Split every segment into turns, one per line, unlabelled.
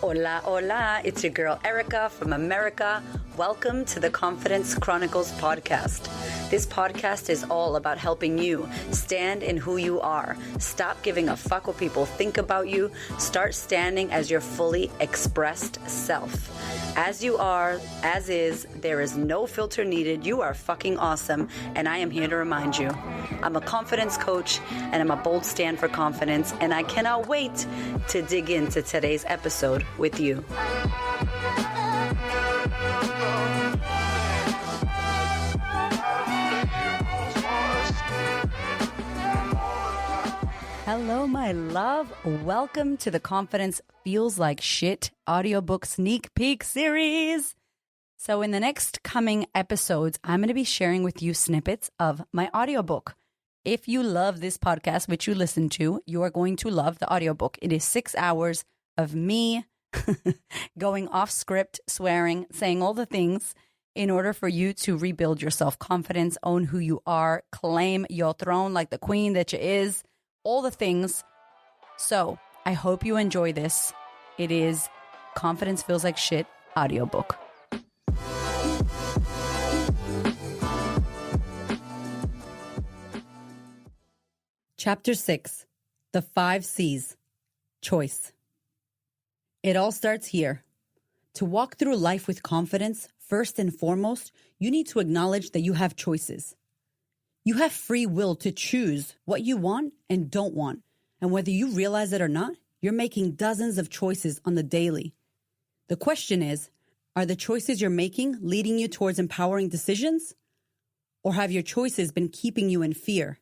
Hola, hola. It's your girl Erica from America. Welcome to the Confidence Chronicles podcast. This podcast is all about helping you stand in who you are. Stop giving a fuck what people think about you. Start standing as your fully expressed self. As you are, as is, there is no filter needed. You are fucking awesome, and I am here to remind you. I'm a confidence coach, and I'm a bold stand for confidence, and I cannot wait to dig into today's episode with you. Hello, my love. Welcome to the Confidence Feels Like Shit audiobook sneak peek series. So in the next coming episodes, I'm going to be sharing with you snippets of my audiobook. If you love this podcast, which you listen to, you are going to love the audiobook. It is 6 hours of me going off script, swearing, saying all the things in order for you to rebuild your self-confidence, own who you are, claim your throne like the queen that you is. All the things. So I hope you enjoy this. It is Confidence Feels Like Shit audiobook. Chapter 6, The 5 C's, Choice. It all starts here. To walk through life with confidence, first and foremost, you need to acknowledge that you have choices. You have free will to choose what you want and don't want. And whether you realize it or not, you're making dozens of choices on the daily. The question is, are the choices you're making leading you towards empowering decisions? Or have your choices been keeping you in fear?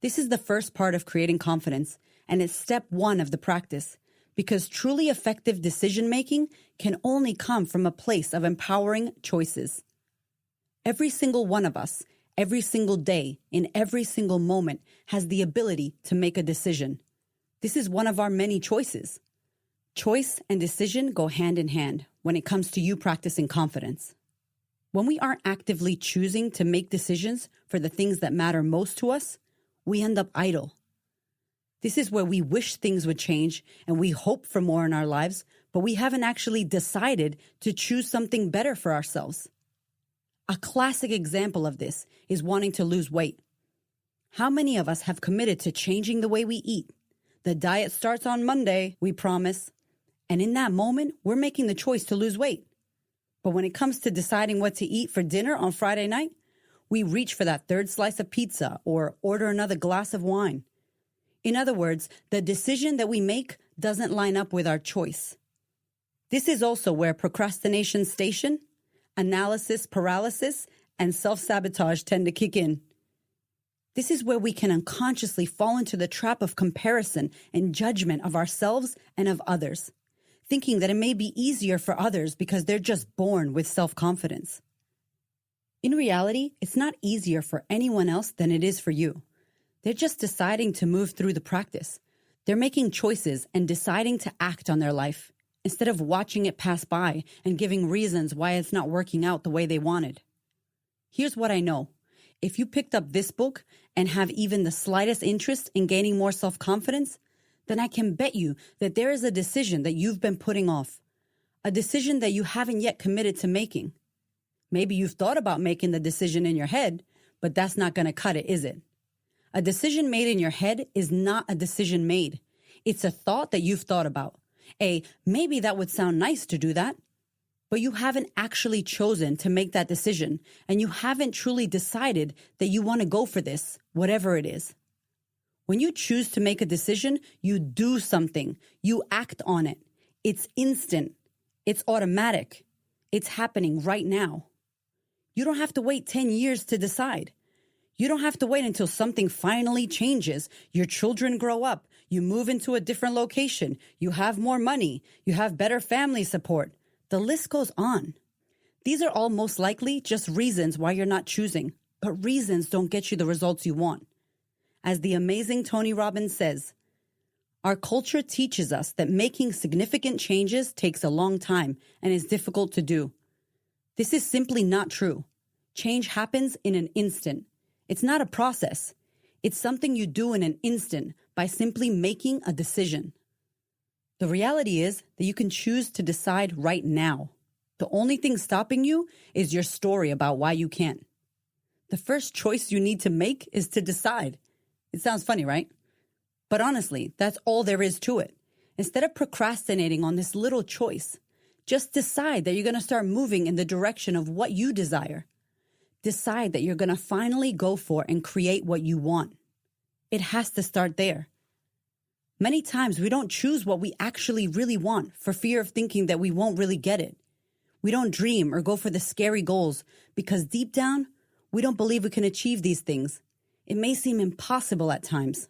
This is the first part of creating confidence, and it's step 1 of the practice, because truly effective decision-making can only come from a place of empowering choices. Every single one of us, every single day, in every single moment, has the ability to make a decision. This is one of our many choices. Choice and decision go hand in hand when it comes to you practicing confidence. When we aren't actively choosing to make decisions for the things that matter most to us, we end up idle. This is where we wish things would change and we hope for more in our lives, but we haven't actually decided to choose something better for ourselves. A classic example of this is wanting to lose weight. How many of us have committed to changing the way we eat? The diet starts on Monday, we promise. And in that moment, we're making the choice to lose weight. But when it comes to deciding what to eat for dinner on Friday night, we reach for that third slice of pizza or order another glass of wine. In other words, the decision that we make doesn't line up with our choice. This is also where procrastination station, analysis paralysis, and self-sabotage tend to kick in. This is where we can unconsciously fall into the trap of comparison and judgment of ourselves and of others, thinking that it may be easier for others because they're just born with self-confidence. In reality, it's not easier for anyone else than it is for you. They're just deciding to move through the practice. They're making choices and deciding to act on their life, instead of watching it pass by and giving reasons why it's not working out the way they wanted. Here's what I know. If you picked up this book and have even the slightest interest in gaining more self-confidence, then I can bet you that there is a decision that you've been putting off, a decision that you haven't yet committed to making. Maybe you've thought about making the decision in your head, but that's not going to cut it, is it? A decision made in your head is not a decision made. It's a thought that you've thought about. Maybe that would sound nice to do that, but you haven't actually chosen to make that decision, and you haven't truly decided that you want to go for this, whatever it is. When you choose to make a decision, you do something. You act on it. It's instant. It's automatic. It's happening right now. You don't have to wait 10 years to decide. You don't have to wait until something finally changes. Your children grow up. You move into a different location. You have more money. You have better family support. The list goes on. These are all most likely just reasons why you're not choosing, but reasons don't get you the results you want. As the amazing Tony Robbins says, our culture teaches us that making significant changes takes a long time and is difficult to do. This is simply not true. Change happens in an instant. It's not a process. It's something you do in an instant by simply making a decision. The reality is that you can choose to decide right now. The only thing stopping you is your story about why you can't. The first choice you need to make is to decide. It sounds funny, right? But honestly, that's all there is to it. Instead of procrastinating on this little choice, just decide that you're going to start moving in the direction of what you desire. Decide that you're going to finally go for and create what you want. It has to start there. Many times we don't choose what we actually really want for fear of thinking that we won't really get it. We don't dream or go for the scary goals because deep down, we don't believe we can achieve these things. It may seem impossible at times.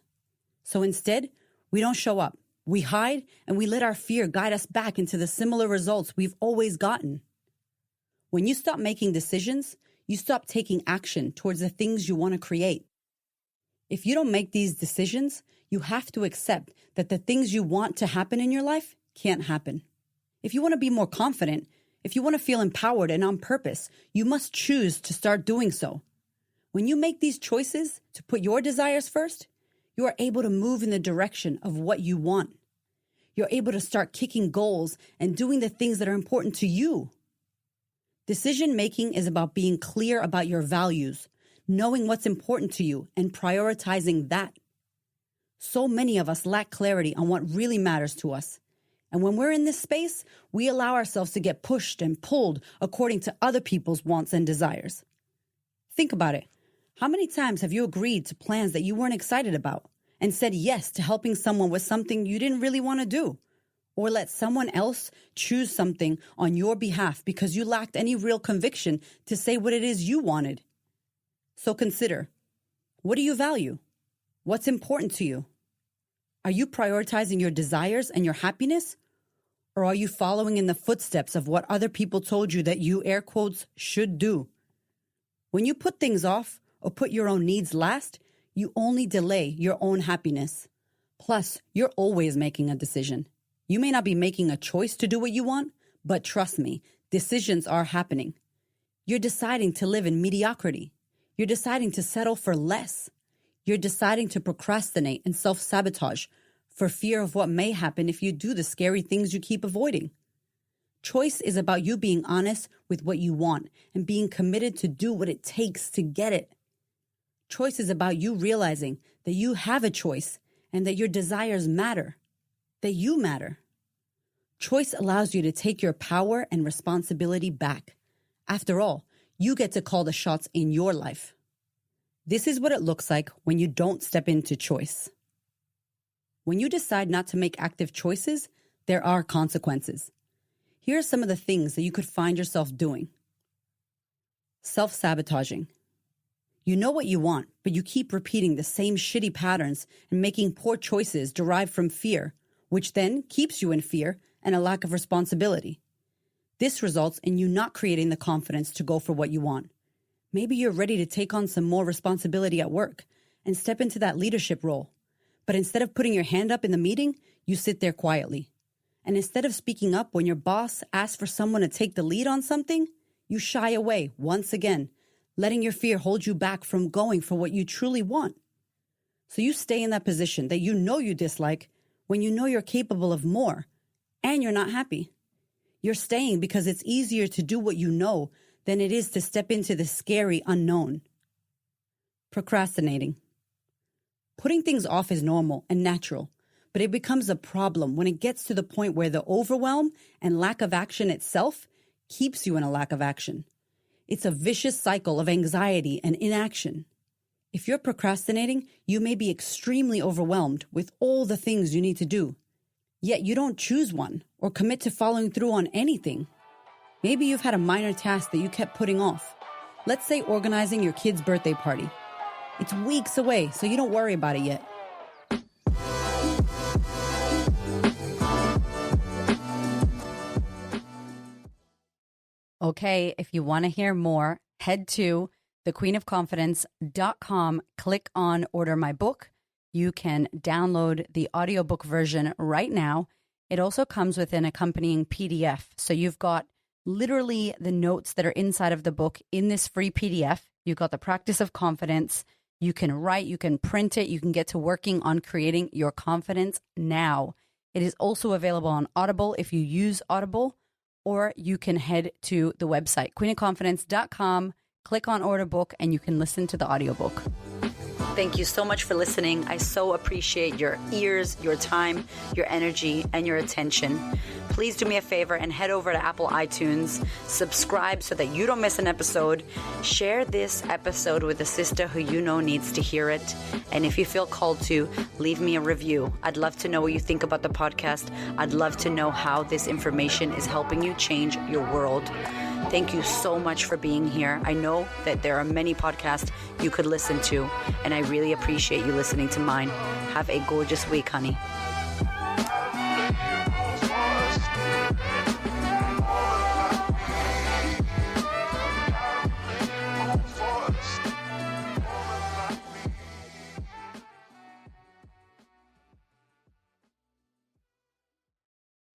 So instead, we don't show up. We hide and we let our fear guide us back into the similar results we've always gotten. When you stop making decisions, you stop taking action towards the things you want to create. If you don't make these decisions, you have to accept that the things you want to happen in your life can't happen. If you want to be more confident, if you want to feel empowered and on purpose, you must choose to start doing so. When you make these choices to put your desires first, you are able to move in the direction of what you want. You're able to start kicking goals and doing the things that are important to you. Decision making is about being clear about your values, knowing what's important to you, and prioritizing that. So many of us lack clarity on what really matters to us. And when we're in this space, we allow ourselves to get pushed and pulled according to other people's wants and desires. Think about it. How many times have you agreed to plans that you weren't excited about and said yes to helping someone with something you didn't really want to do? Or let someone else choose something on your behalf because you lacked any real conviction to say what it is you wanted? So consider, what do you value? What's important to you? Are you prioritizing your desires and your happiness? Or are you following in the footsteps of what other people told you that you, air quotes, should do? When you put things off or put your own needs last, you only delay your own happiness. Plus, you're always making a decision. You may not be making a choice to do what you want, but trust me, decisions are happening. You're deciding to live in mediocrity. You're deciding to settle for less. You're deciding to procrastinate and self-sabotage for fear of what may happen if you do the scary things you keep avoiding. Choice is about you being honest with what you want and being committed to do what it takes to get it. Choice is about you realizing that you have a choice and that your desires matter, that you matter. Choice allows you to take your power and responsibility back. After all, you get to call the shots in your life. This is what it looks like when you don't step into choice. When you decide not to make active choices, there are consequences. Here are some of the things that you could find yourself doing. Self-sabotaging. You know what you want, but you keep repeating the same shitty patterns and making poor choices derived from fear, which then keeps you in fear and a lack of responsibility. This results in you not creating the confidence to go for what you want. Maybe you're ready to take on some more responsibility at work and step into that leadership role. But instead of putting your hand up in the meeting, you sit there quietly. And instead of speaking up when your boss asks for someone to take the lead on something, you shy away once again, letting your fear hold you back from going for what you truly want. So you stay in that position that you know you dislike when you know you're capable of more and you're not happy. You're staying because it's easier to do what you know than it is to step into the scary unknown. Procrastinating. Putting things off is normal and natural, but it becomes a problem when it gets to the point where the overwhelm and lack of action itself keeps you in a lack of action. It's a vicious cycle of anxiety and inaction. If you're procrastinating, you may be extremely overwhelmed with all the things you need to do. Yet you don't choose one or commit to following through on anything. Maybe you've had a minor task that you kept putting off. Let's say organizing your kid's birthday party. It's weeks away, so you don't worry about it yet. Okay, if you want to hear more, head to thequeenofconfidence.com, click on Order My Book. You can download the audiobook version right now. It also comes with an accompanying PDF. So you've got literally the notes that are inside of the book in this free PDF. You've got the practice of confidence. You can write, you can print it, you can get to working on creating your confidence now. It is also available on Audible if you use Audible, or you can head to the website, queenofconfidence.com, click on Audiobook, and you can listen to the audiobook. Thank you so much for listening. I so appreciate your ears, your time, your energy, and your attention. Please do me a favor and head over to Apple iTunes, subscribe so that you don't miss an episode. Share this episode with a sister who you know needs to hear it. And if you feel called to, leave me a review. I'd love to know what you think about the podcast. I'd love to know how this information is helping you change your world. Thank you so much for being here. I know that there are many podcasts you could listen to, and I really appreciate you listening to mine. Have a gorgeous week, honey.